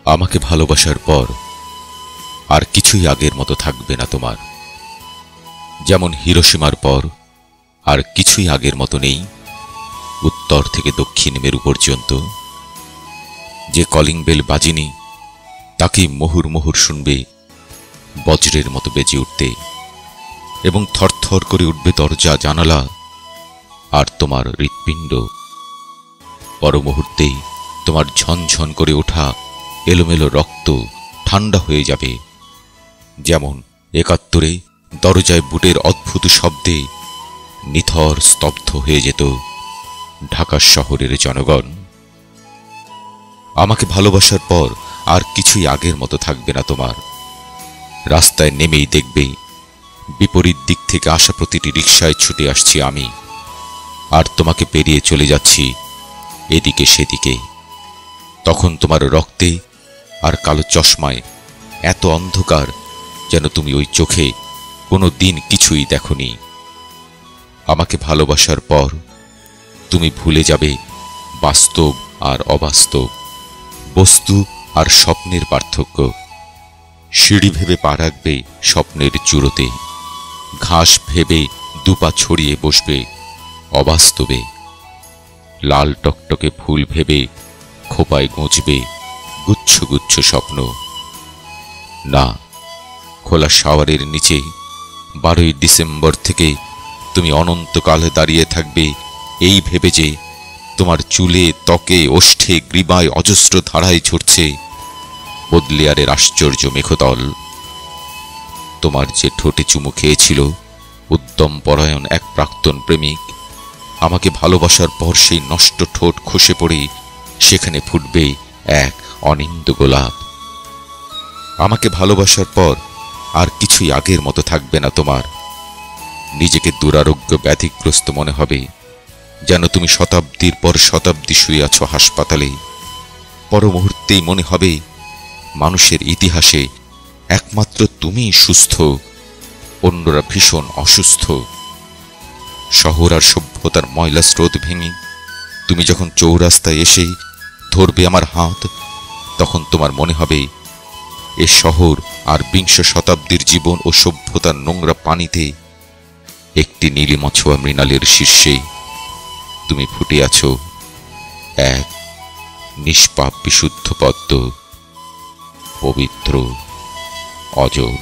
আমাকে ভালোবাসার পর আর কিছুই আগের মতো থাকবে না তোমার। যেমন হিরোশিমার পর আর কিছুই আগের মতো নেই উত্তর থেকে দক্ষিণ মেরু পর্যন্ত। যে কলিং বেল বাজেনি তাকে মুহুর মুহুর শুনবে বজ্রের মতো বেজে উঠতে, এবং থরথর করে উঠবে দরজা জানালা আর তোমার হৃৎপিণ্ড। পর মুহূর্তে তোমার ঝনঝন করে ওঠা এলোমেলো রক্ত ঠান্ডা হয়ে যাবে, যেমন ৭১ দরজায় বুটের অদ্ভুত শব্দে নিথর স্তব্ধ হয়ে যেত ঢাকা শহরের জনগণ। আমাকে ভালোবাসার পর আর কিছুই আগের মতো থাকবে না তোমার। রাস্তায় নেমেই দেখবে বিপরীত দিক থেকে আসা প্রতিটি রিকশায় ছুটে আসছি আমি, আর তোমাকে পেরিয়ে চলে যাচ্ছি এদিকে সেদিকে। তখন তোমার রক্তে আর কালো চশমায় এত অন্ধকার যেন তুমি ওই চোখে কোনো দিন কিছুই দেখোনি। আমাকে ভালোবাসার পর তুমি ভুলে যাবে বাস্তব আর অবাস্তব, বস্তু আর স্বপ্নের পার্থক্য। সিঁড়ি ভেবে পা রাখবে স্বপ্নের চূড়োতে, ঘাস ভেবে দুপা ছড়িয়ে বসবে অবাস্তবে। লাল টকটকে ফুল ভেবে খোপায় গুঁজবে গুচ্ছ গুচ্ছ স্বপ্ন। না, খোলা শাওয়ারের নিচে 12ই ডিসেম্বর থেকে তুমি অনন্তকালে দাঁড়িয়ে থাকবে এই ভেবে যে তোমার চুলে, ত্বকে, ওষ্ঠে, গ্রীবায় অজস্র ধারায় ঝরছে বদলিয়ারের আশ্চর্য মেঘতল। তোমার যে ঠোঁটে চুমু খেয়েছিল উদ্যম পরায়ণ এক প্রাক্তন প্রেমিক, আমাকে ভালোবাসার পর সেই নষ্ট ঠোঁট খসে পড়ে সেখানে ফুটবে এক অনিন্দ গোলাপ। আমাকে ভালোবাসার পর আর কিছুই আগের মতো থাকবে না তোমার। নিজেকে দুরারোগ্য ব্যাধিগ্রস্ত মনে হবে, যেন তুমি শতাব্দীর পর শতাব্দী শুয়ে আছো হাসপাতালে। পর মুহূর্তেই মনে হবে মানুষের ইতিহাসে একমাত্র তুমিই সুস্থ, অন্যরা ভীষণ অসুস্থ। শহর আর সভ্যতার ময়লা স্রোত ভেঙে তুমি যখন চৌরাস্তায় এসে ধরবে আমার হাত, তখন তোমার মনে হবে এ শহর আর বিংশ শতাব্দীর জীবন ও সভ্যতার নোংরা পানিতে একটি নীলিমা ছোঁয়া মৃণালের শীর্ষে তুমি ফুটে আছো এক নিষ্পাপ বিশুদ্ধ পদ্ম, পবিত্র, অজর।